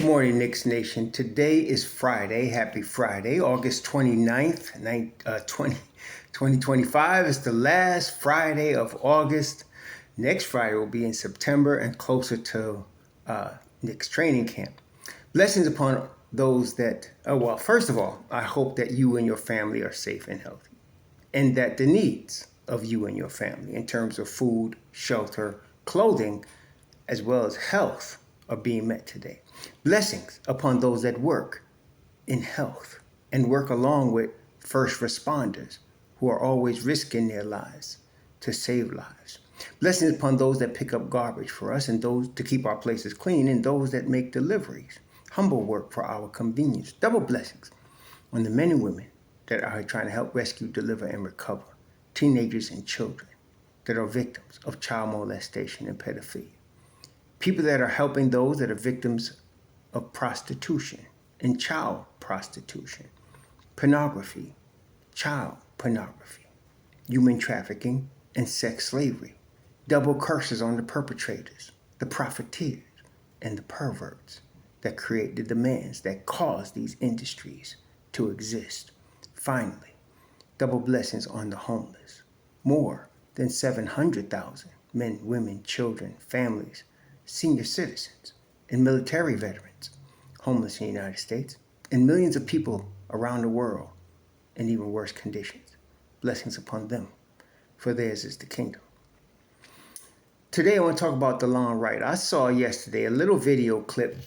morning, Knicks Nation. Today is Friday. Happy Friday, August 29th, 2025. It's the last Friday of August. Next Friday will be in September and closer to Knicks training camp. Blessings upon those that, first of all, I hope that you and your family are safe and healthy, and that the needs of you and your family in terms of food, shelter, clothing, as well as health are being met today. Blessings upon those that work in health and work along with first responders who are always risking their lives to save lives. Blessings upon those that pick up garbage for us and those to keep our places clean and those that make deliveries. Humble work for our convenience. Double blessings on the men and women that are trying to help rescue, deliver, and recover teenagers and children that are victims of child molestation and pedophilia. People that are helping those that are victims of prostitution and child prostitution, pornography, child pornography, human trafficking, and sex slavery. Double curses on the perpetrators, the profiteers, and the perverts that create the demands that cause these industries to exist. Finally, double blessings on the homeless. More than 700,000 men, women, children, families, senior citizens, and military veterans homeless in the United States, and millions of people around the world in even worse conditions. Blessings upon them, for theirs is the kingdom. Today I want to talk about Delon Wright. I saw yesterday a little video clip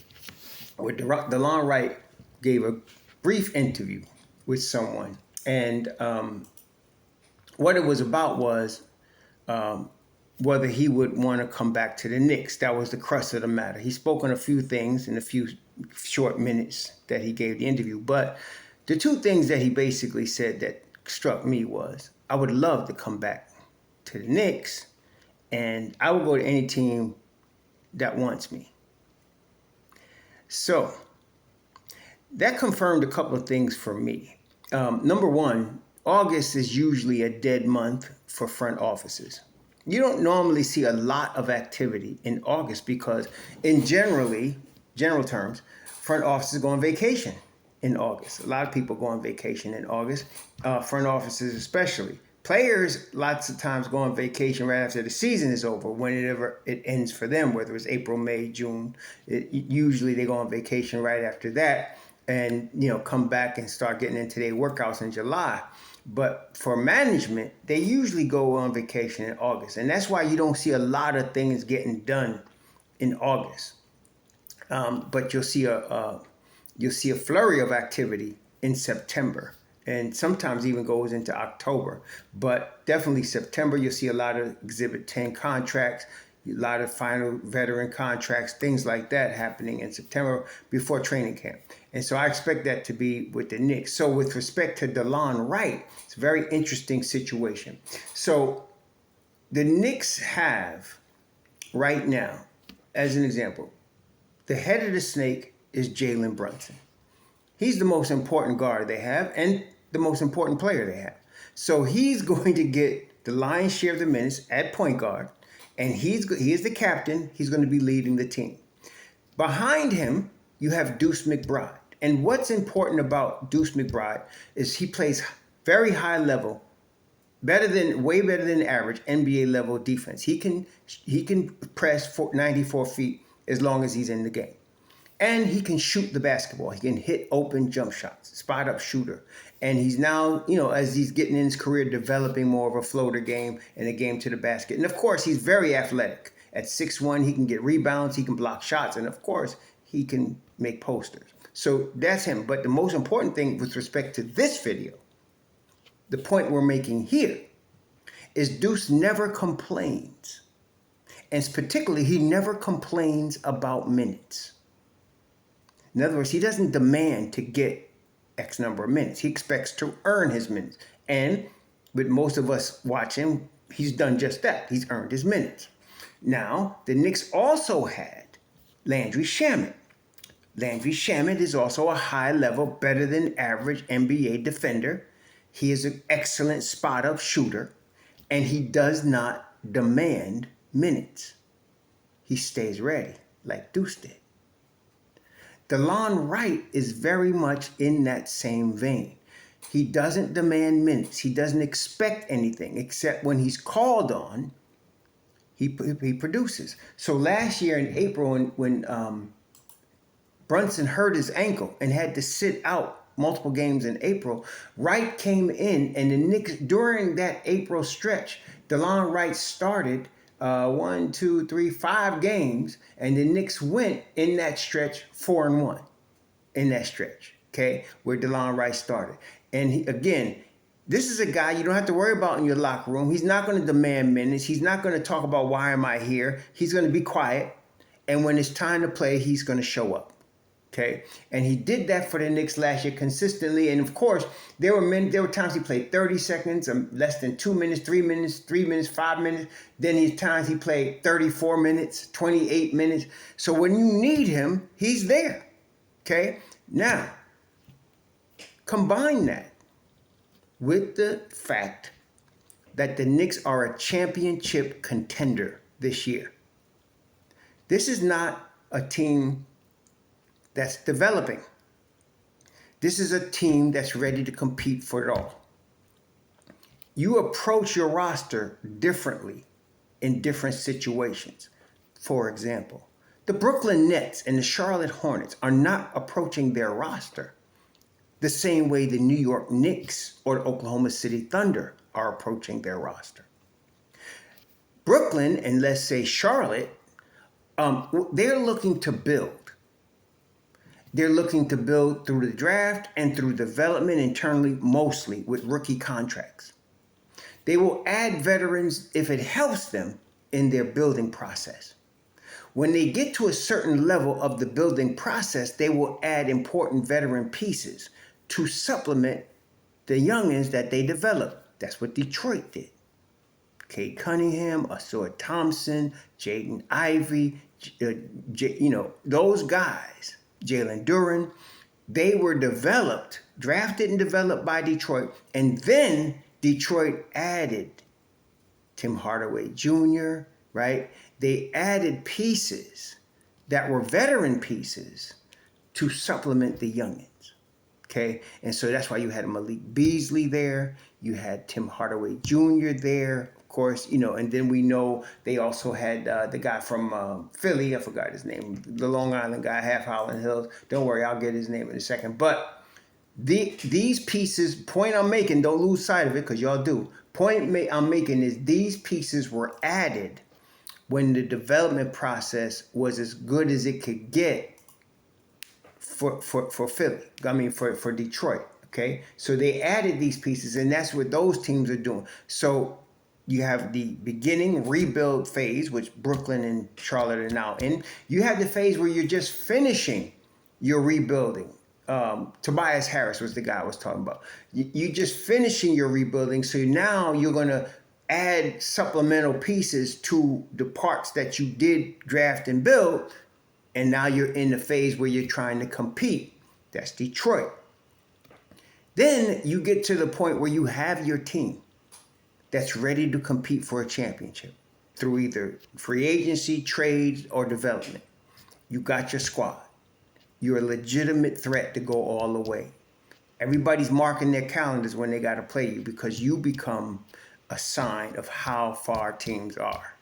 where Delon Wright gave a brief interview with someone, and what it was about was whether he would want to come back to the Knicks. That was the crux of the matter. He spoke on a few things in a few short minutes that he gave the interview. But the two things that he basically said that struck me was, I would love to come back to the Knicks, and I will go to any team that wants me. So that confirmed a couple of things for me. Number one, August is usually a dead month for front offices. You don't normally see a lot of activity in August because in general terms, front offices go on vacation in August. A lot of people go on vacation in August, front offices especially. Players lots of times go on vacation right after the season is over, whenever it ends for them, whether it's April, May, June. Usually they go on vacation right after that and come back and start getting into their workouts in July. But for management, they usually go on vacation in August. And that's why you don't see a lot of things getting done in August. But you'll see a flurry of activity in September, and sometimes even goes into October. But definitely September, you'll see a lot of Exhibit 10 contracts, a lot of final veteran contracts, things like that happening in September before training camp. And so I expect that to be with the Knicks. So with respect to Delon Wright, it's a very interesting situation. So the Knicks have right now, as an example, the head of the snake is Jalen Brunson. He's the most important guard they have and the most important player they have. So he's going to get the lion's share of the minutes at point guard, and he is the captain. He's going to be leading the team. Behind him, you have Deuce McBride. And what's important about Deuce McBride is he plays very high level, way better than average NBA level defense. He can press 94 feet as long as he's in the game. And he can shoot the basketball. He can hit open jump shots, spot up shooter. And he's now, as he's getting in his career, developing more of a floater game and a game to the basket. And of course, he's very athletic. At 6'1", he can get rebounds, he can block shots, and of course, he can make posters. So that's him. But the most important thing with respect to this video, the point we're making here, is Deuce never complains. And particularly, he never complains about minutes. In other words, he doesn't demand to get X number of minutes. He expects to earn his minutes. And with most of us watching, he's done just that. He's earned his minutes. Now, the Knicks also had Landry Shamet. Landry Shamet is also a high-level, better than average NBA defender. He is an excellent spot-up shooter, and he does not demand minutes. He stays ready, like Deuce did. Delon Wright is very much in that same vein. He doesn't demand minutes. He doesn't expect anything except when he's called on, he produces. So last year in April, when Brunson hurt his ankle and had to sit out multiple games in April, Wright came in, and the Knicks, during that April stretch, Delon Wright started 5 games, and the Knicks went in that stretch 4-1 in that stretch, okay, where Delon Wright started. And again, this is a guy you don't have to worry about in your locker room. He's not going to demand minutes. He's not going to talk about why am I here. He's going to be quiet, and when it's time to play, he's going to show up. Okay, and he did that for the Knicks last year consistently. And of course, there were times he played 30 seconds, less than 2 minutes, 3 minutes, 3 minutes, 5 minutes. Then there's times he played 34 minutes, 28 minutes. So when you need him, he's there. Okay, now combine that with the fact that the Knicks are a championship contender this year. This is not a team that's developing. This is a team that's ready to compete for it all. You approach your roster differently in different situations. For example, the Brooklyn Nets and the Charlotte Hornets are not approaching their roster the same way the New York Knicks or the Oklahoma City Thunder are approaching their roster. Brooklyn and let's say Charlotte, they're looking to build. They're looking to build through the draft and through development internally, mostly with rookie contracts. They will add veterans if it helps them in their building process. When they get to a certain level of the building process, they will add important veteran pieces to supplement the youngins that they develop. That's what Detroit did. Cade Cunningham, Asor Thompson, Jaden Ivey, those guys. Jalen Duren, they were drafted and developed by Detroit, and then Detroit added Tim Hardaway Jr., right? They added pieces that were veteran pieces to supplement the youngins, okay? And so that's why you had Malik Beasley there, you had Tim Hardaway Jr. there, of course, and then we know they also had the guy from Philly, I forgot his name, the Long Island guy, half Holland Hills. Don't worry, I'll get his name in a second. But these pieces, point I'm making, don't lose sight of it because y'all do. Point I'm making is these pieces were added when the development process was as good as it could get for Philly. For Detroit. Okay, so they added these pieces, and that's what those teams are doing. So you have the beginning rebuild phase, which Brooklyn and Charlotte are now in. You have the phase where you're just finishing your rebuilding. Tobias Harris was the guy I was talking about. You're just finishing your rebuilding, so now you're going to add supplemental pieces to the parts that you did draft and build, and now you're in the phase where you're trying to compete. That's Detroit. Then you get to the point where you have your team that's ready to compete for a championship through either free agency, trades, or development. You got your squad. You're a legitimate threat to go all the way. Everybody's marking their calendars when they got to play you because you become a sign of how far teams are.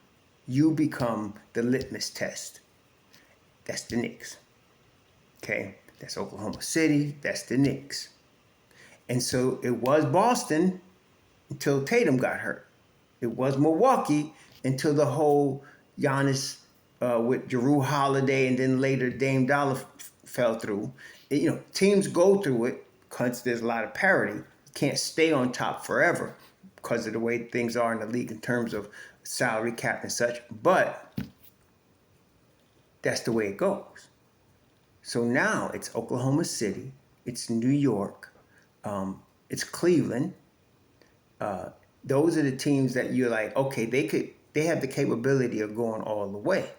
You become the litmus test. That's the Knicks. Okay? That's Oklahoma City. That's the Knicks. And so it was Boston until Tatum got hurt. It was Milwaukee until the whole Giannis with Jrue Holiday and then later Dame Dollar fell through. Teams go through it because there's a lot of parity. You can't stay on top forever because of the way things are in the league in terms of salary cap and such. But that's the way it goes. So now it's Oklahoma City, it's New York, it's Cleveland. Those are the teams that you're like, okay, they have the capability of going all the way.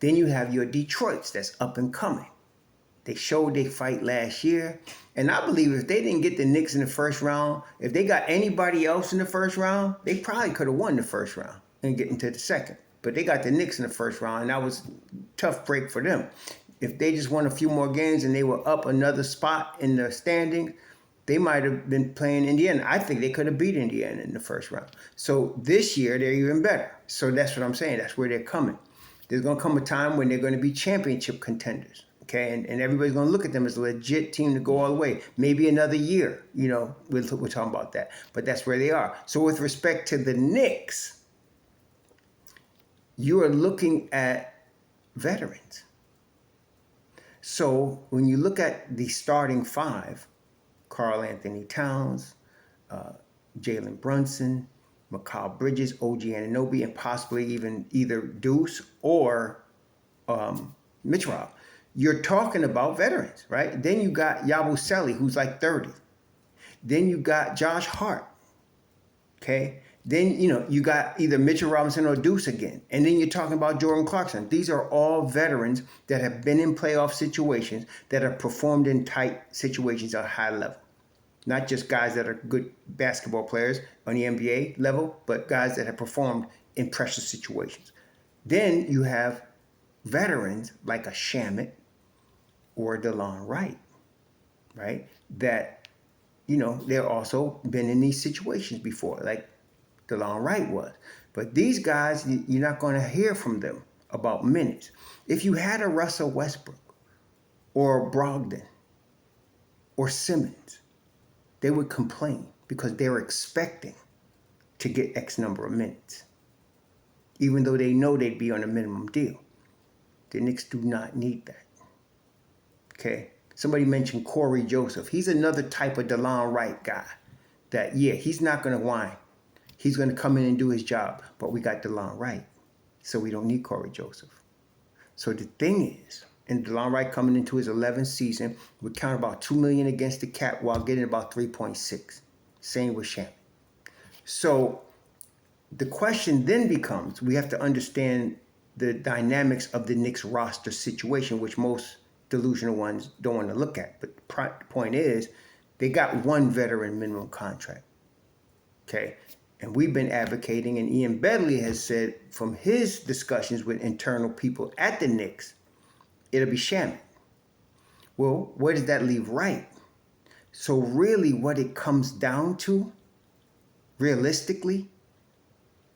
Then you have your Detroits that's up and coming. They showed they fight last year. And I believe if they didn't get the Knicks in the first round, if they got anybody else in the first round, they probably could have won the first round and get into the second. But they got the Knicks in the first round, and that was a tough break for them. If they just won a few more games and they were up another spot in the standings, they might have been playing Indiana. I think they could have beat Indiana in the first round. So this year, they're even better. So that's what I'm saying. That's where they're coming. There's going to come a time when they're going to be championship contenders. Okay, and everybody's going to look at them as a legit team to go all the way. Maybe another year, we're talking about that. But that's where they are. So with respect to the Knicks, you are looking at veterans. So when you look at the starting five, Karl Anthony Towns, Jalen Brunson, Mikal Bridges, OG Anunoby, and possibly even either Deuce or Mitch Rob. You're talking about veterans, right? Then you got Yabusele, who's like 30. Then you got Josh Hart, okay? Then, you got either Mitchell Robinson or Deuce again. And then you're talking about Jordan Clarkson. These are all veterans that have been in playoff situations, that have performed in tight situations at a high level. Not just guys that are good basketball players on the NBA level, but guys that have performed in pressure situations. Then you have veterans like a Shamet or a Delon Wright, right? That, they've also been in these situations before, like Delon Wright was. But these guys, you're not going to hear from them about minutes. If you had a Russell Westbrook or Brogdon or Simmons, they would complain because they were expecting to get X number of minutes, even though they know they'd be on a minimum deal. The Knicks do not need that. Okay? Somebody mentioned Corey Joseph. He's another type of Delon Wright guy that, he's not going to whine. He's going to come in and do his job. But we got Delon Wright, so we don't need Corey Joseph. So the thing is, and Delon Wright coming into his 11th season, we count about $2 million against the cap while getting about 3.6. Same with Shamet. So the question then becomes, we have to understand the dynamics of the Knicks roster situation, which most delusional ones don't want to look at. But the point is, they got one veteran minimum contract. Okay? And we've been advocating, and Ian Begley has said from his discussions with internal people at the Knicks, it'll be Shamet. Well, where does that leave Wright? So really what it comes down to, realistically,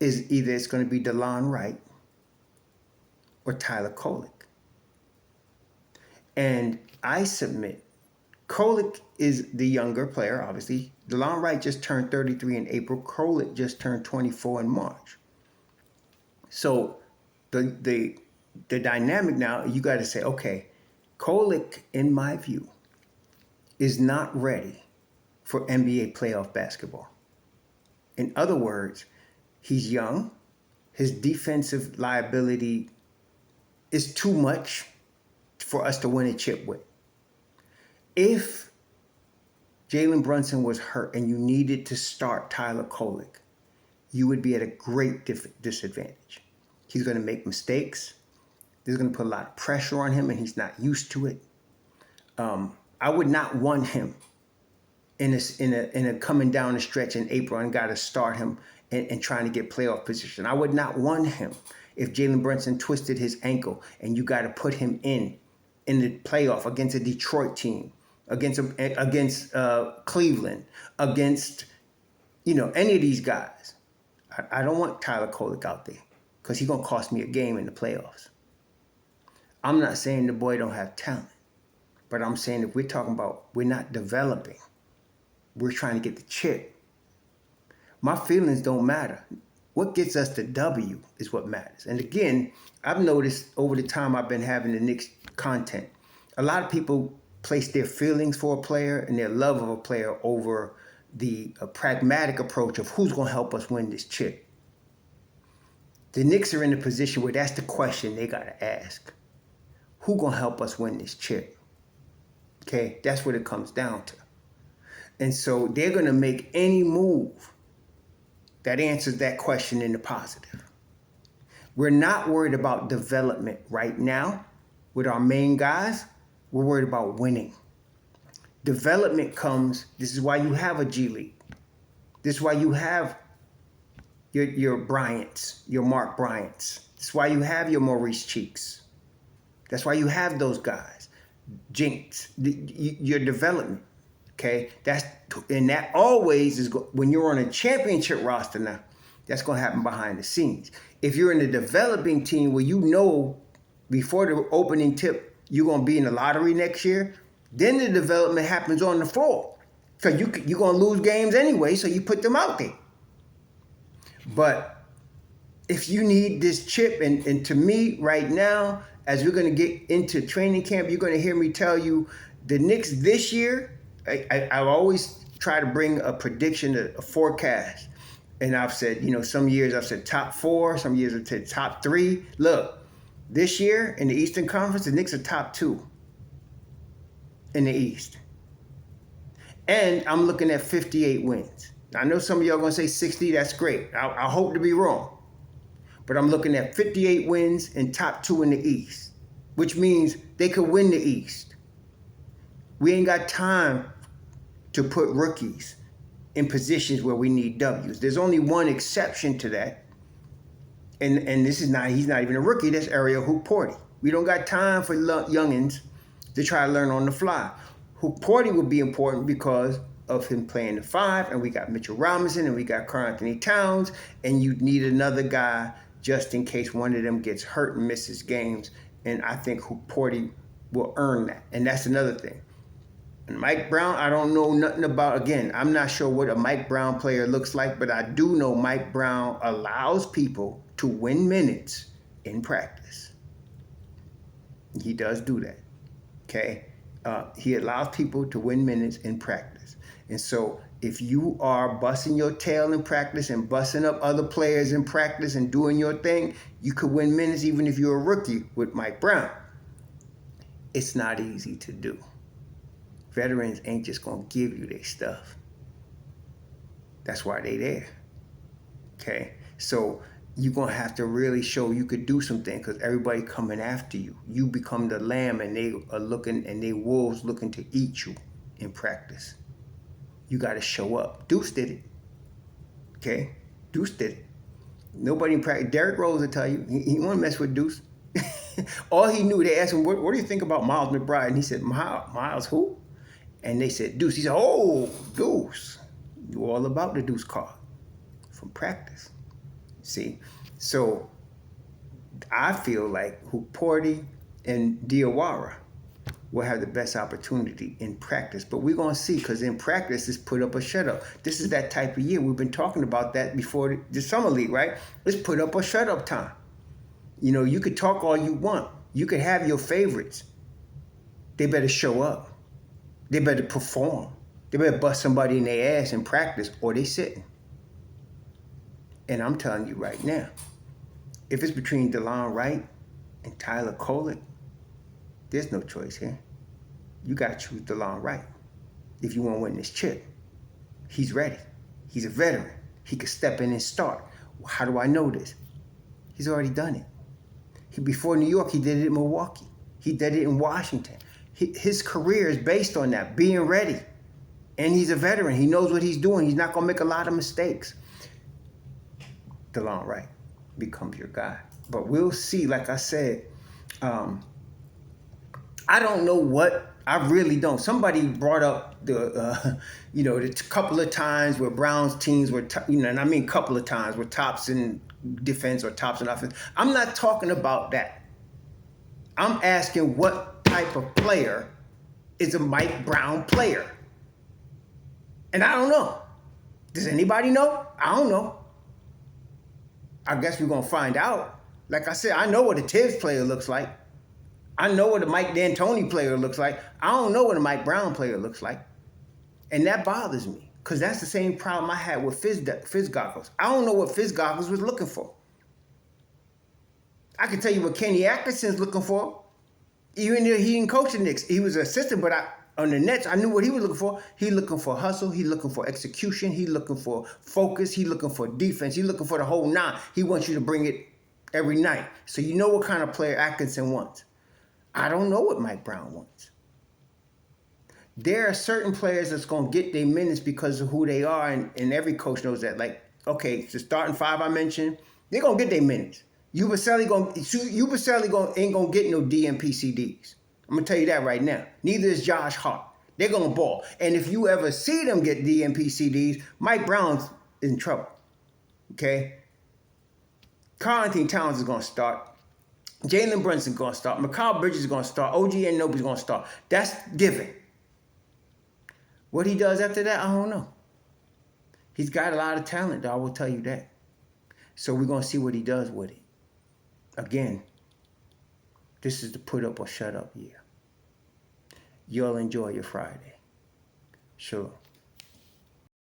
is either it's going to be Delon Wright or Tyler Kolek. And I submit, Kolek is the younger player, obviously. Delon Wright just turned 33 in April. Kolek just turned 24 in March. So the dynamic now, you got to say, okay, Kolek, in my view, is not ready for NBA playoff basketball. In other words, he's young. His defensive liability is too much for us to win a chip with. If Jalen Brunson was hurt and you needed to start Tyler Kolek, you would be at a great disadvantage. He's going to make mistakes. There's going to put a lot of pressure on him, and he's not used to it. I would not want him in a coming down the stretch in April and got to start him and trying to get playoff position. I would not want him if Jalen Brunson twisted his ankle and you got to put him in the playoff against a Detroit team, against Cleveland, against any of these guys. I don't want Tyler Kolek out there because he's gonna cost me a game in the playoffs. I'm not saying the boy don't have talent, but I'm saying if we're talking about we're not developing, we're trying to get the chip. My feelings don't matter. What gets us the W is what matters. And again, I've noticed over the time I've been having the Knicks content, a lot of people place their feelings for a player and their love of a player over the pragmatic approach of who's going to help us win this chip. The Knicks are in a position where that's the question they got to ask. Who going to help us win this chip? Okay, that's what it comes down to. And so they're going to make any move that answers that question in the positive. We're not worried about development right now with our main guys. We're worried about winning. Development comes, this is why you have a G League. This is why you have your Bryants, your Mark Bryants. This is why you have your Maurice Cheeks. That's why you have those guys. Jinx, your development. Okay, that always is when you're on a championship roster now. That's going to happen behind the scenes. If you're in a developing team where you know before the opening tip you're going to be in the lottery next year, then the development happens on the floor. Because you're going to lose games anyway, so you put them out there. But if you need this chip, and to me right now, as we're going to get into training camp, you're going to hear me tell you the Knicks this year, I always try to bring a prediction, a forecast. And I've said, some years I've said top 4, some years I've said top 3. Look, this year in the Eastern Conference, the Knicks are top 2 in the East. And I'm looking at 58 wins. I know some of y'all are going to say 60. That's great. I hope to be wrong. But I'm looking at 58 wins and top 2 in the East, which means they could win the East. We ain't got time to put rookies in positions where we need W's. There's only one exception to that. And he's not even a rookie. That's Ariel Hukporti. We don't got time for youngins to try to learn on the fly. Hukporti would be important because of him playing the 5, and we got Mitchell Robinson, and we got Karl-Anthony Towns, and you need another guy just in case one of them gets hurt and misses games. And I think Hukporti will earn that. And that's another thing. And Mike Brown, I don't know nothing about. Again, I'm not sure what a Mike Brown player looks like, but I do know Mike Brown allows people to win minutes in practice. He does do that, okay? He allows people to win minutes in practice. And so if you are busting your tail in practice and busting up other players in practice and doing your thing, you could win minutes even if you're a rookie with Mike Brown. It's not easy to do. Veterans ain't just going to give you their stuff. That's why they there. Okay? So you're going to have to really show you could do something because everybody coming after you. You become the lamb and they are looking, and they wolves looking to eat you in practice. You got to show up. Deuce did it. Okay? Deuce did it. Nobody in practice. Derrick Rose will tell you. He won't mess with Deuce. All he knew, they asked him, what do you think about Miles McBride? And he said, Miles who? And they said, Deuce. He said, oh, Deuce. You all about the Deuce card from practice. See? So I feel like Hukporti and Diawara will have the best opportunity in practice. But we're going to see, because in practice, it's put up or shut up. This is that type of year. We've been talking about that before the summer league, right? Let's put up or shut up time. You could talk all you want. You could have your favorites. They better show up. They better perform. They better bust somebody in their ass in practice or they sitting. And I'm telling you right now, if it's between Delon Wright and Tyler Kolek, there's no choice here. You got to choose Delon Wright if you want to win this chip. He's ready. He's a veteran. He could step in and start. How do I know this? He's already done it. Before New York, he did it in Milwaukee. He did it in Washington. His career is based on that, being ready. And he's a veteran. He knows what he's doing. He's not going to make a lot of mistakes. Delon Wright becomes your guy. But we'll see. Like I said, I don't know what. I really don't. Somebody brought up the couple of times where Brown's teams were, and I mean couple of times were tops in defense or tops in offense. I'm not talking about that. I'm asking what type of player is a Mike Brown player. And I don't know. Does anybody know? I don't know. I guess we're going to find out. Like I said, I know what a Tibbs player looks like. I know what a Mike D'Antoni player looks like. I don't know what a Mike Brown player looks like. And that bothers me because that's the same problem I had with Fizz Goggles. I don't know what Fizz Goggles was looking for. I can tell you what Kenny Atkinson's looking for. Even though he didn't coach the Knicks. He was an assistant, but on the Nets, I knew what he was looking for. He looking for hustle. He looking for execution. He looking for focus. He looking for defense. He looking for the whole nine. He wants you to bring it every night. So you know what kind of player Atkinson wants. I don't know what Mike Brown wants. There are certain players that's going to get their minutes because of who they are, and every coach knows that. Like, okay, the starting 5 I mentioned, they're going to get their minutes. Yubaseli ain't gonna get no DNP CDs. I'm gonna tell you that right now. Neither is Josh Hart. They're gonna ball. And if you ever see them get DNP CDs, Mike Brown's in trouble. Okay? Karl Anthony Towns is gonna start. Jalen Brunson's gonna start. Mikal Bridges is gonna start. OG Anunoby's gonna start. That's given. What he does after that, I don't know. He's got a lot of talent, though, I will tell you that. So we're gonna see what he does with it. Again, this is the put up or shut up year. Y'all enjoy your Friday. Shalom.